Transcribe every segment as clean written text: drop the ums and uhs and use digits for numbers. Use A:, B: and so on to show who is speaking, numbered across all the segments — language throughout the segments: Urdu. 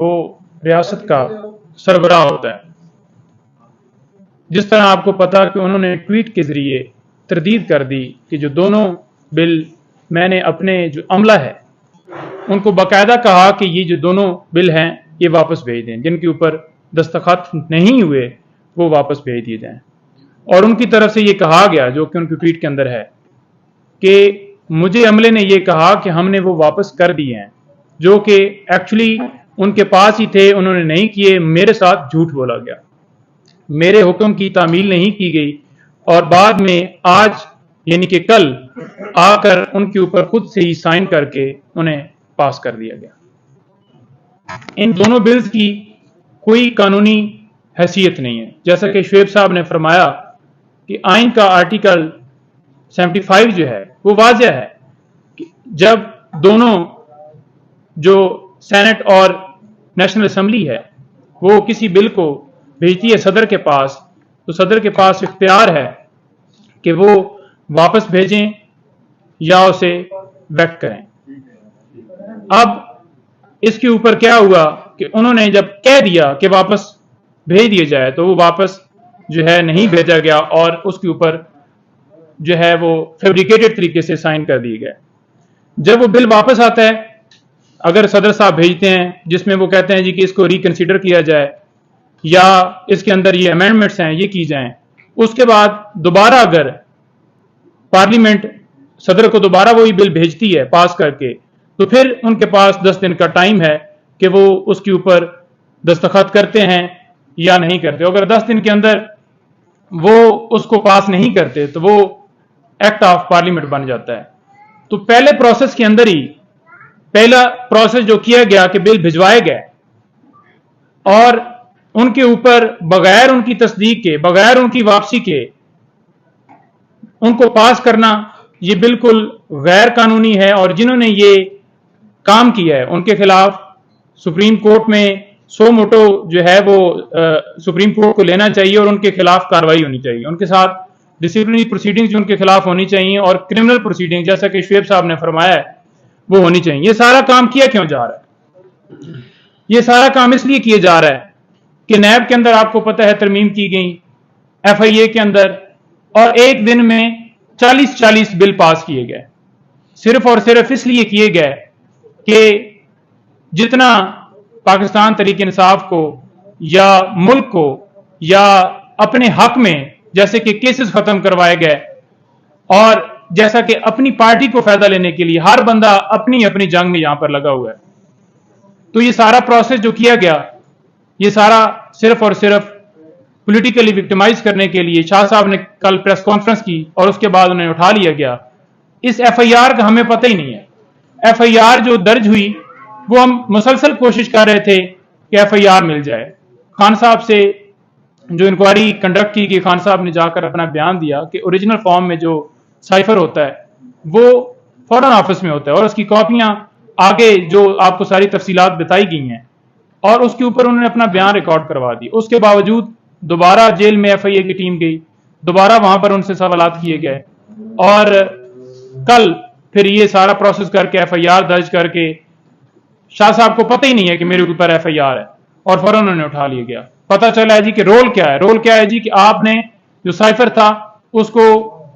A: وہ ریاست کا سربراہ ہوتا ہے. جس طرح آپ کو پتا کہ انہوں نے ٹویٹ کے ذریعے تردید کر دی کہ جو دونوں بل میں نے اپنے جو عملہ ہے ان کو باقاعدہ کہا کہ یہ جو دونوں بل ہیں یہ واپس بھیج دیں، جن کے اوپر دستخط نہیں ہوئے وہ واپس بھیج دیے جائیں. اور ان کی طرف سے یہ کہا گیا، جو کہ ان کی ٹویٹ کے اندر ہے، کہ مجھے عملے نے یہ کہا کہ ہم نے وہ واپس کر دیے ہیں، جو کہ ایکچولی ان کے پاس ہی تھے، انہوں نے نہیں کیے، میرے ساتھ جھوٹ بولا گیا، میرے حکم کی تعمیل نہیں کی گئی، اور بعد میں آج یعنی کہ کل آ کر ان کے اوپر خود سے ہی سائن کر کے انہیں پاس کر دیا گیا. ان دونوں بلز کی کوئی قانونی حیثیت نہیں ہے. جیسا کہ شعیب صاحب نے فرمایا کہ آئین کا آرٹیکل 75 جو ہے وہ واضح ہے کہ جب دونوں جو سینٹ اور نیشنل اسمبلی ہے وہ کسی بل کو بھیجتی ہے صدر کے پاس، تو صدر کے پاس اختیار ہے کہ وہ واپس بھیجیں یا اسے ویٹ کریں. اب اس کے اوپر کیا ہوا کہ انہوں نے جب کہہ دیا کہ واپس بھیج دیا جائے تو وہ واپس جو ہے نہیں بھیجا گیا، اور اس کے اوپر جو ہے وہ فیبریکیٹڈ طریقے سے سائن کر دیے گئے. جب وہ بل واپس آتا ہے، اگر صدر صاحب بھیجتے ہیں جس میں وہ کہتے ہیں جی کہ اس کو ریکنسیڈر کیا جائے یا اس کے اندر یہ امینڈمنٹس ہیں یہ کی جائیں، اس کے بعد دوبارہ اگر پارلیمنٹ صدر کو دوبارہ وہی بل بھیجتی ہے پاس کر کے، تو پھر ان کے پاس 10 دن کا ٹائم ہے کہ وہ اس کے اوپر دستخط کرتے ہیں یا نہیں کرتے. اگر 10 دن کے اندر وہ اس کو پاس نہیں کرتے تو وہ ایکٹ آف پارلیمنٹ بن جاتا ہے. تو پہلے پروسیس کے اندر ہی پہلا پروسیس جو کیا گیا کہ بل بھجوائے گئے اور ان کے اوپر بغیر ان کی تصدیق کے، بغیر ان کی واپسی کے ان کو پاس کرنا یہ بالکل غیر قانونی ہے. اور جنہوں نے یہ کام کیا ہے ان کے خلاف سپریم کورٹ میں سو موٹو جو ہے وہ سپریم کورٹ کو لینا چاہیے اور ان کے خلاف کارروائی ہونی چاہیے. ان کے ساتھ ڈسپلنری پروسیڈنگز جو ان کے خلاف ہونی چاہیے اور کرمنل پروسیڈنگ جیسا کہ شعیب صاحب نے فرمایا ہے وہ ہونی چاہیے. یہ سارا کام کیا کیوں جا رہا ہے؟ یہ سارا کام اس لیے کیا جا رہا ہے کہ نیب کے اندر آپ کو پتہ ہے ترمیم کی گئی، ایف آئی اے کے اندر، اور ایک دن میں 40 بل پاس کیے گئے، صرف اور صرف اس لیے کیے گئے کہ جتنا پاکستان تحریک انصاف کو یا ملک کو یا اپنے حق میں جیسے کہ کیسز ختم کروائے گئے، اور جیسا کہ اپنی پارٹی کو فائدہ لینے کے لیے ہر بندہ اپنی اپنی جنگ میں یہاں پر لگا ہوا ہے. تو یہ سارا پروسیس جو کیا گیا یہ سارا صرف اور صرف پولیٹیکلی وکٹمائز کرنے کے لیے شاہ صاحب نے کل پریس کانفرنس کی اور اس کے بعد انہیں اٹھا لیا گیا. اس ایف آئی آر کا ہمیں پتہ ہی نہیں ہے. ایف آئی آر جو درج ہوئی وہ ہم مسلسل کوشش کر رہے تھے کہ ایف آئی آر مل جائے. خان صاحب سے جو انکوائری کنڈکٹ کی گئی، خان صاحب نے جا کر اپنا بیان دیا کہ اوریجنل فارم میں جو سائفر ہوتا ہے وہ فورن آفس میں ہوتا ہے اور اس کی کاپیاں آگے جو آپ کو ساری تفصیلات بتائی گئی ہیں، اور اس کے اوپر انہوں نے اپنا بیان ریکارڈ کروا دی. اس کے باوجود دوبارہ جیل میں ایف آئی اے کی ٹیم گئی، دوبارہ وہاں پر ان سے سوالات کیے گئے، اور کل پھر یہ سارا پروسیس کر کے ایف آئی آر درج کر کے شاہ صاحب کو پتہ ہی نہیں ہے کہ میرے اوپر ایف آئی آر ہے اور فوراً انہوں نے اٹھا لیا گیا. پتہ چلا ہے جی کہ رول کیا ہے. رول کیا ہے جی کہ آپ نے جو سائفر تھا اس کو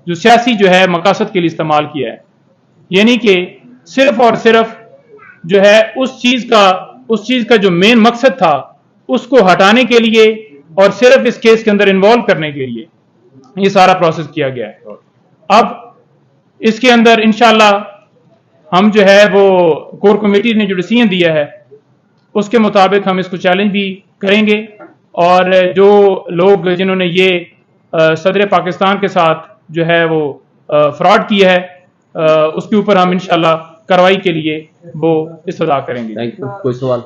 A: جو سیاسی جو ہے مقاصد کے لیے استعمال کیا ہے، یعنی کہ صرف اور صرف جو ہے اس چیز کا جو مین مقصد تھا اس کو ہٹانے کے لیے اور صرف اس کیس کے اندر انوالو کرنے کے لیے یہ سارا پروسیس کیا گیا ہے. اب اس کے اندر انشاءاللہ ہم جو ہے وہ کور کمیٹی نے جو ڈیسیژن دیا ہے اس کے مطابق ہم اس کو چیلنج بھی کریں گے، اور جو لوگ جنہوں نے یہ صدر پاکستان کے ساتھ جو ہے وہ فراڈ کیا ہے اس کے اوپر ہم انشاءاللہ کارروائی کے لیے وہ استدعا کریں گے.
B: کوئی سوال؟